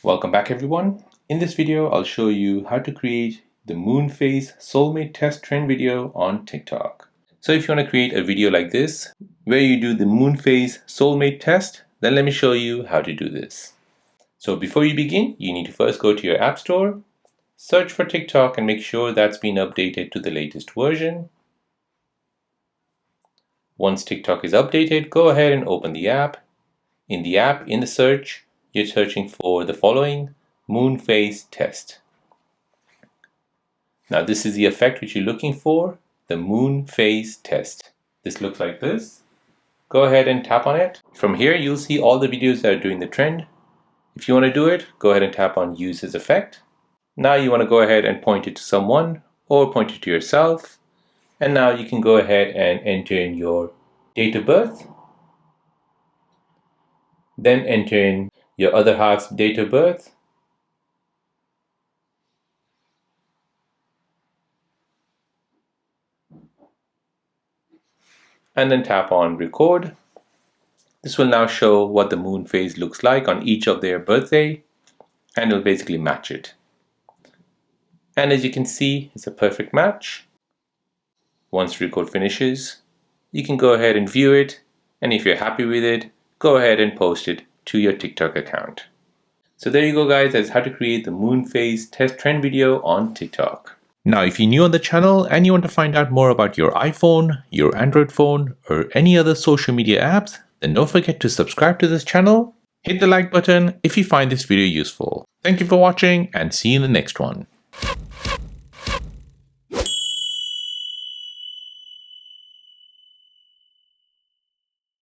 Welcome back everyone. In this video, I'll show you how to create the moon phase soulmate test trend video on TikTok. So if you want to create a video like this, where you do the moon phase soulmate test, then let me show you how to do this. So before you begin, you need to first go to your app store, search for TikTok and make sure that's been updated to the latest version. Once TikTok is updated, go ahead and open the app. In the search, you're searching for the following moon phase test. Now this is the effect which you're looking for, the moon phase test. This looks like this. Go ahead and tap on it. From here you'll see all the videos that are doing the trend. If you want to do it, go ahead and tap on use this effect. Now you want to go ahead and point it to someone or point it to yourself. And now you can go ahead and enter in your date of birth. Then enter in your other half's date of birth. And then tap on record. This will now show what the moon phase looks like on each of their birthday, and it'll basically match it. And as you can see, it's a perfect match. Once record finishes, you can go ahead and view it, and if you're happy with it, go ahead and post it to your TikTok account. So there you go guys, that's how to create the moon phase test trend video on TikTok. Now if you're new on the channel and you want to find out more about your iPhone, your Android phone, or any other social media apps, then don't forget to subscribe to this channel. Hit the like button if you find this video useful. Thank you for watching and see you in the next one.